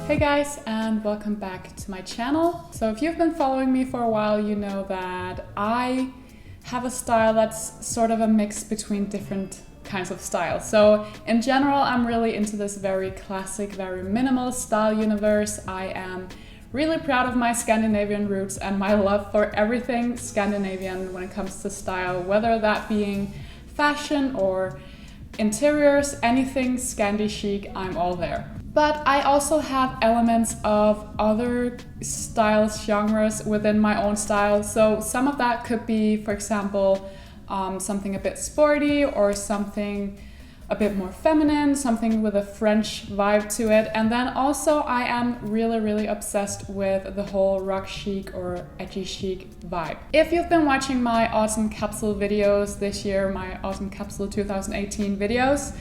Hey guys, and welcome back to my channel. So if you've been following me for a while, you know that I have a style that's sort of a mix between different kinds of styles. So in general, I'm really into this very classic, very minimal style universe. I am really proud of my Scandinavian roots and my love for everything Scandinavian when it comes to style, whether that being fashion or interiors, anything Scandi chic, I'm all there. But I also have elements of other styles, genres within my own style. So some of that could be, for example, something a bit sporty or something a bit more feminine, something with a French vibe to it. And then also I am really obsessed with the whole rock chic or edgy chic vibe. If you've been watching my autumn capsule videos this year, my autumn capsule 2018 videos,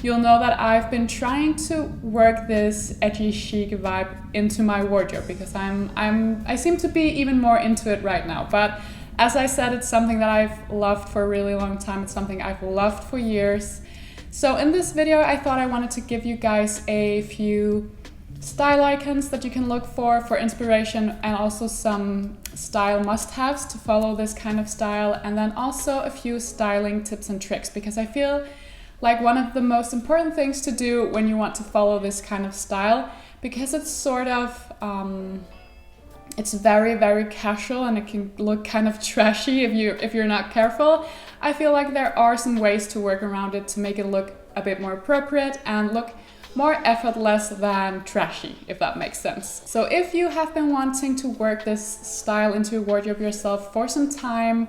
you'll know that I've been trying to work this edgy chic vibe into my wardrobe because I seem to be even more into it right now. But as I said, it's something that I've loved for a really long time. It's something I've loved for years. So in this video, I thought I wanted to give you guys a few style icons that you can look for inspiration, and also some style must-haves to follow this kind of style, and then also a few styling tips and tricks, because I feel like one of the most important things to do when you want to follow this kind of style, because it's sort of it's very casual and it can look kind of trashy if you're not careful. I feel like there are some ways to work around it to make it look a bit more appropriate and look more effortless than trashy, if that makes sense. So if you have been wanting to work this style into your wardrobe yourself for some time,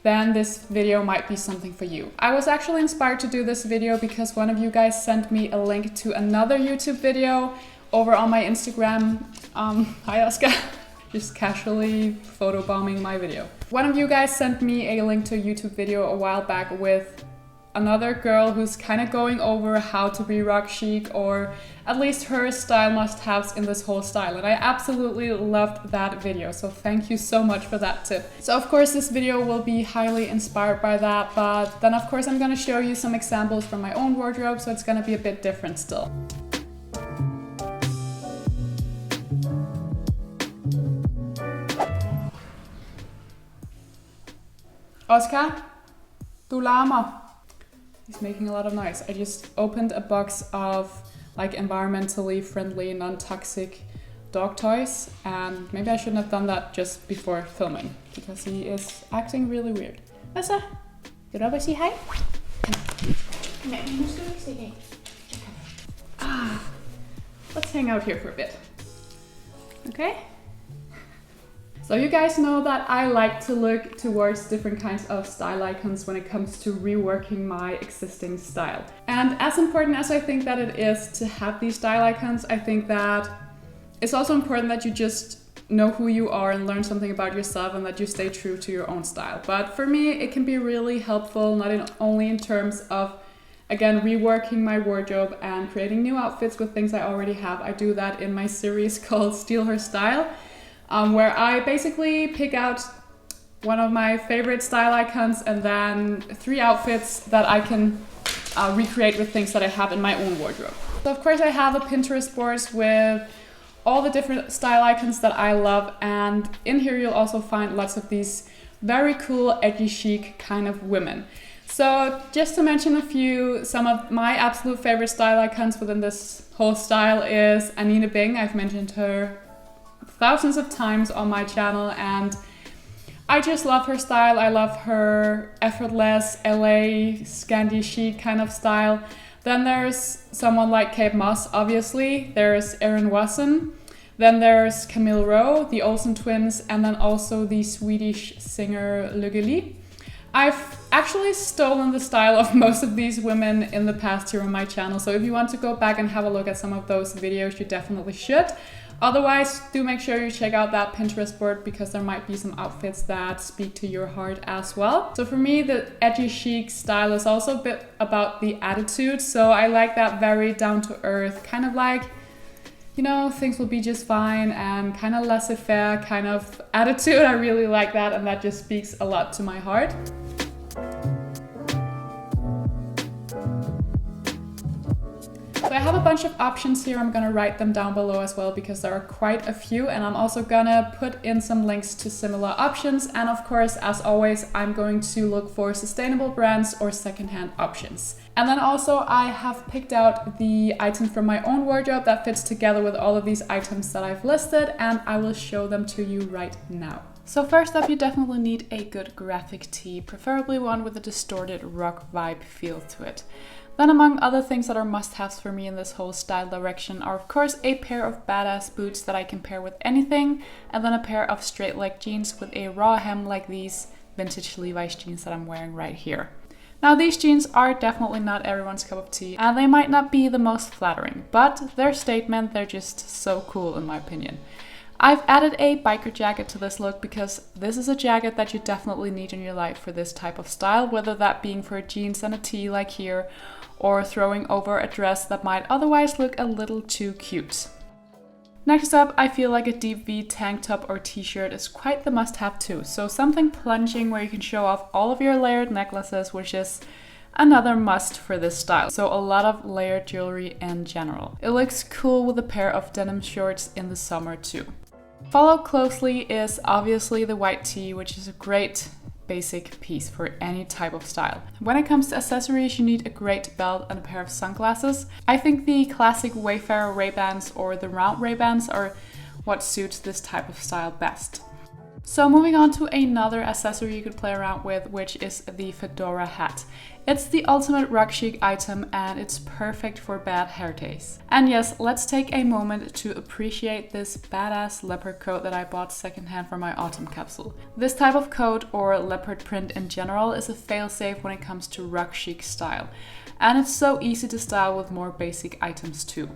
then this video might be something for you. I was actually inspired to do this video because one of you guys sent me a link to another YouTube video over on my Instagram. Hi Oscar. Just casually photobombing my video. One of you guys sent me a link to a YouTube video a while back with another girl who's kind of going over how to be rock chic, or at least her style must-haves in this whole style. And I absolutely loved that video, so thank you so much for that tip. So of course this video will be highly inspired by that, but then of course I'm gonna show you some examples from my own wardrobe, so it's gonna be a bit different still. Oscar, du larmer. He's making a lot of noise. I just opened a box of like environmentally friendly, non-toxic dog toys, and maybe I shouldn't have done that just before filming because he is acting really weird. Hvad så? Vil du op og sige hej? Kom her, nu skal du ikke stikke af. Let's hang out here for a bit. Okay? So you guys know that I like to look towards different kinds of style icons when it comes to reworking my existing style. And as important as I think that it is to have these style icons, I think that it's also important that you just know who you are and learn something about yourself, and that you stay true to your own style. But for me, it can be really helpful, only in terms of, again, reworking my wardrobe and creating new outfits with things I already have. I do that in my series called Steal Her Style, where I basically pick out one of my favorite style icons and then 3 outfits that I can recreate with things that I have in my own wardrobe. So of course I have a Pinterest board with all the different style icons that I love, and in here you'll also find lots of these very cool edgy chic kind of women. So just to mention a few, some of my absolute favorite style icons within this whole style is Anine Bing. I've mentioned her thousands of times on my channel, and I just love her style. I love her effortless LA Scandi chic kind of style. Then there's someone like Kate Moss, obviously. There's Erin Wasson. Then there's Camille Rowe, the Olsen twins, and then also the Swedish singer Lugeli. I've actually stolen the style of most of these women in the past here on my channel, so if you want to go back and have a look at some of those videos, you definitely should. Otherwise, do make sure you check out that Pinterest board because there might be some outfits that speak to your heart as well. So for me, the edgy chic style is also a bit about the attitude. So I like that very down to earth, kind of like, you know, things will be just fine, and kind of laissez-faire kind of attitude. I really like that, and that just speaks a lot to my heart. So I have a bunch of options here. I'm gonna write them down below as well because there are quite a few, and I'm also gonna put in some links to similar options. And of course, as always, I'm going to look for sustainable brands or secondhand options. And then also I have picked out the item from my own wardrobe that fits together with all of these items that I've listed, and I will show them to you right now. So first up, you definitely need a good graphic tee, preferably one with a distorted rock vibe feel to it. Then among other things that are must-haves for me in this whole style direction are of course a pair of badass boots that I can pair with anything, and then a pair of straight leg jeans with a raw hem like these vintage Levi's jeans that I'm wearing right here. Now these jeans are definitely not everyone's cup of tea, and they might not be the most flattering, but their statement, they're just so cool in my opinion. I've added a biker jacket to this look because this is a jacket that you definitely need in your life for this type of style, whether that being for jeans and a tee like here, or throwing over a dress that might otherwise look a little too cute. Next up, I feel like a deep V tank top or t-shirt is quite the must-have too, so something plunging where you can show off all of your layered necklaces, which is another must for this style. So a lot of layered jewelry in general. It looks cool with a pair of denim shorts in the summer too. Followed closely is obviously the white tee, which is a great basic piece for any type of style. When it comes to accessories, you need a great belt and a pair of sunglasses. I think the classic Wayfarer Ray-Bans or the round Ray-Bans are what suits this type of style best. So moving on to another accessory you could play around with, which is the fedora hat. It's the ultimate rock chic item and it's perfect for bad hair days. And yes, let's take a moment to appreciate this badass leopard coat that I bought secondhand for my autumn capsule. This type of coat, or leopard print in general, is a failsafe when it comes to rock chic style. And it's so easy to style with more basic items too.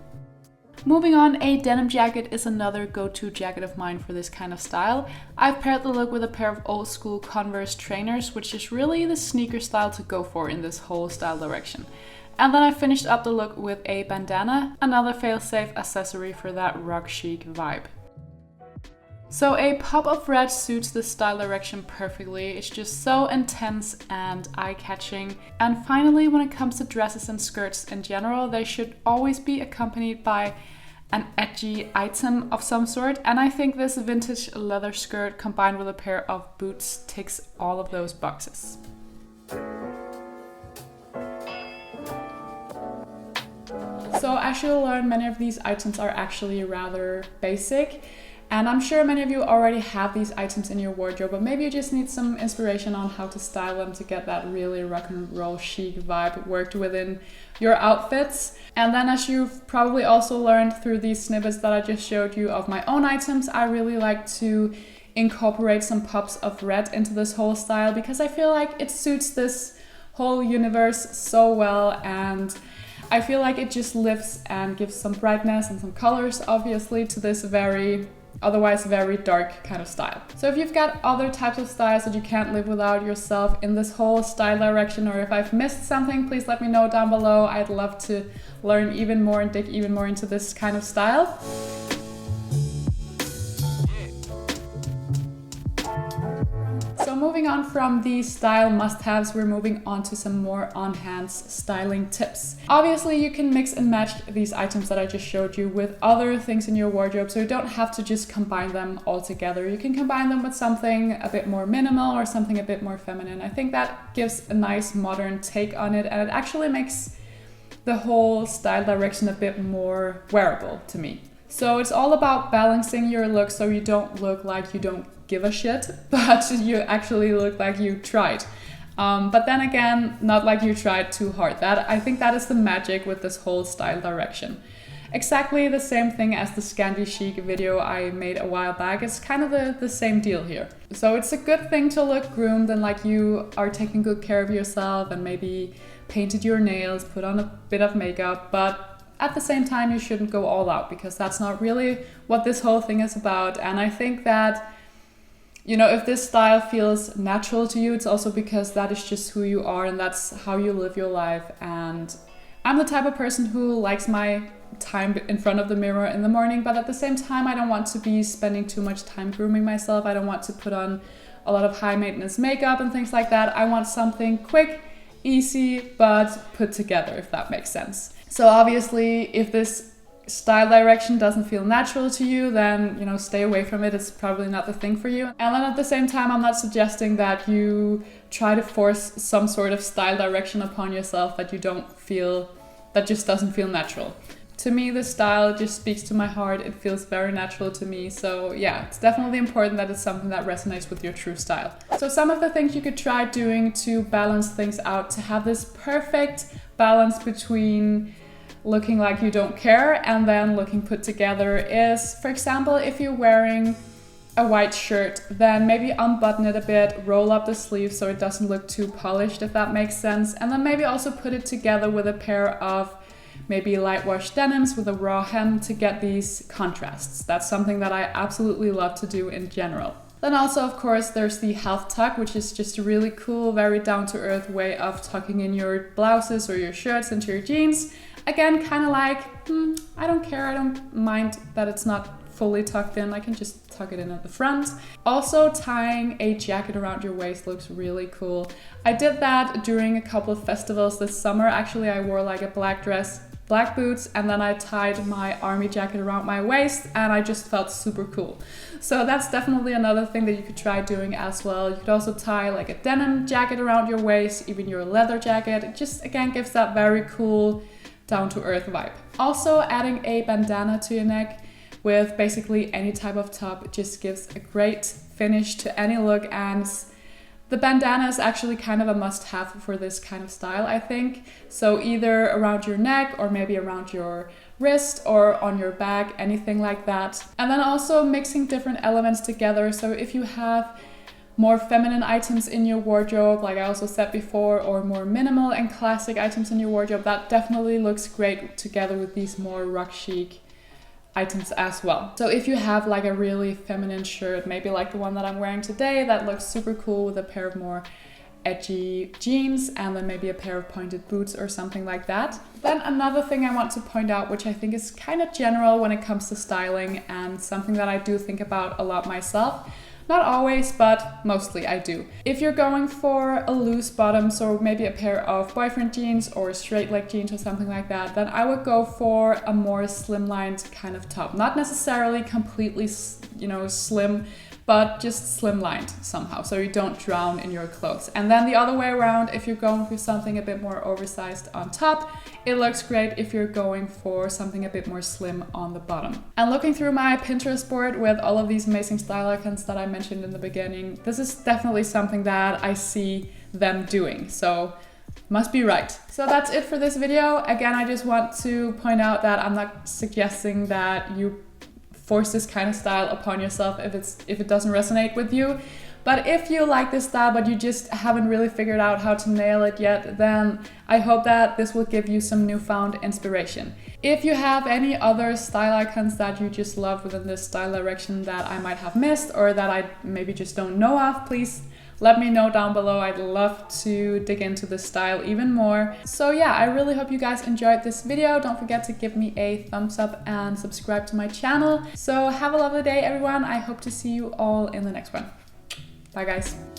Moving on, a denim jacket is another go-to jacket of mine for this kind of style. I've paired the look with a pair of old school Converse trainers, which is really the sneaker style to go for in this whole style direction. And then I finished up the look with a bandana, another fail-safe accessory for that rock chic vibe. So a pop of red suits this style direction perfectly. It's just so intense and eye-catching. And finally, when it comes to dresses and skirts in general, they should always be accompanied by an edgy item of some sort. And I think this vintage leather skirt combined with a pair of boots ticks all of those boxes. So as you'll learn, many of these items are actually rather basic. And I'm sure many of you already have these items in your wardrobe, but maybe you just need some inspiration on how to style them to get that really rock and roll chic vibe worked within your outfits. And then, as you've probably also learned through these snippets that I just showed you of my own items, I really like to incorporate some pops of red into this whole style because I feel like it suits this whole universe so well, and I feel like it just lifts and gives some brightness and some colors, obviously, to this otherwise very dark kind of style. So if you've got other types of styles that you can't live without yourself in this whole style direction, or if I've missed something, please let me know down below. I'd love to learn even more and dig even more into this kind of style. So moving on from these style must-haves, we're moving on to some more on-hand styling tips. Obviously, you can mix and match these items that I just showed you with other things in your wardrobe, so you don't have to just combine them all together. You can combine them with something a bit more minimal or something a bit more feminine. I think that gives a nice modern take on it, and it actually makes the whole style direction a bit more wearable to me. So it's all about balancing your look so you don't look like you don't give a shit, but you actually look like you tried. But then again, not like you tried too hard. I think that is the magic with this whole style direction. Exactly the same thing as the Scandi Chic video I made a while back. It's kind of the same deal here. So it's a good thing to look groomed and like you are taking good care of yourself and maybe painted your nails, put on a bit of makeup, but at the same time you shouldn't go all out because that's not really what this whole thing is about. And I think that, you know, if this style feels natural to you, it's also because that is just who you are and that's how you live your life. And I'm the type of person who likes my time in front of the mirror in the morning, but at the same time, I don't want to be spending too much time grooming myself. I don't want to put on a lot of high maintenance makeup and things like that. I want something quick, easy, but put together, if that makes sense. So obviously, if this style direction doesn't feel natural to you, then, you know, stay away from it. It's probably not the thing for you. And then at the same time, I'm not suggesting that you try to force some sort of style direction upon yourself that you don't feel, that just doesn't feel natural. To me, this style just speaks to my heart. It feels very natural to me. So yeah, it's definitely important that it's something that resonates with your true style. So some of the things you could try doing to balance things out, to have this perfect balance between looking like you don't care and then looking put together, is, for example, if you're wearing a white shirt, then maybe unbutton it a bit, roll up the sleeves so it doesn't look too polished, if that makes sense. And then maybe also put it together with a pair of maybe light wash denims with a raw hem to get these contrasts. That's something that I absolutely love to do in general. Then also, of course, there's the health tuck, which is just a really cool, very down-to-earth way of tucking in your blouses or your shirts into your jeans. Again, kind of like, I don't care, I don't mind that it's not fully tucked in, I can just tuck it in at the front. Also, tying a jacket around your waist looks really cool. I did that during a couple of festivals this summer. Actually, I wore like a black dress, black boots, and then I tied my army jacket around my waist, and I just felt super cool. So that's definitely another thing that you could try doing as well. You could also tie like a denim jacket around your waist, even your leather jacket. It just, again, gives that very cool down-to-earth vibe. Also, adding a bandana to your neck with basically any type of top just gives a great finish to any look, and the bandana is actually kind of a must-have for this kind of style, I think. So either around your neck or maybe around your wrist or on your back, anything like that. And then also mixing different elements together. So if you have more feminine items in your wardrobe, like I also said before, or more minimal and classic items in your wardrobe, that definitely looks great together with these more rock chic items as well. So if you have like a really feminine shirt, maybe like the one that I'm wearing today, that looks super cool with a pair of more edgy jeans and then maybe a pair of pointed boots or something like that. Then another thing I want to point out, which I think is kind of general when it comes to styling and something that I do think about a lot myself. Not always, but mostly I do. If you're going for a loose bottom, so maybe a pair of boyfriend jeans or straight leg jeans or something like that, then I would go for a more slimlined kind of top. Not necessarily completely, you know, slim, but just slimlined somehow, so you don't drown in your clothes. And then the other way around, if you're going for something a bit more oversized on top, it looks great if you're going for something a bit more slim on the bottom. And looking through my Pinterest board with all of these amazing style icons that I mentioned in the beginning, this is definitely something that I see them doing, so must be right. So that's it for this video. Again, I just want to point out that I'm not suggesting that you force this kind of style upon yourself if it doesn't resonate with you. But if you like this style but you just haven't really figured out how to nail it yet, then I hope that this will give you some newfound inspiration. If you have any other style icons that you just love within this style direction that I might have missed or that I maybe just don't know of, please let me know down below. I'd love to dig into this style even more. So yeah, I really hope you guys enjoyed this video. Don't forget to give me a thumbs up and subscribe to my channel. So have a lovely day, everyone. I hope to see you all in the next one. Bye, guys.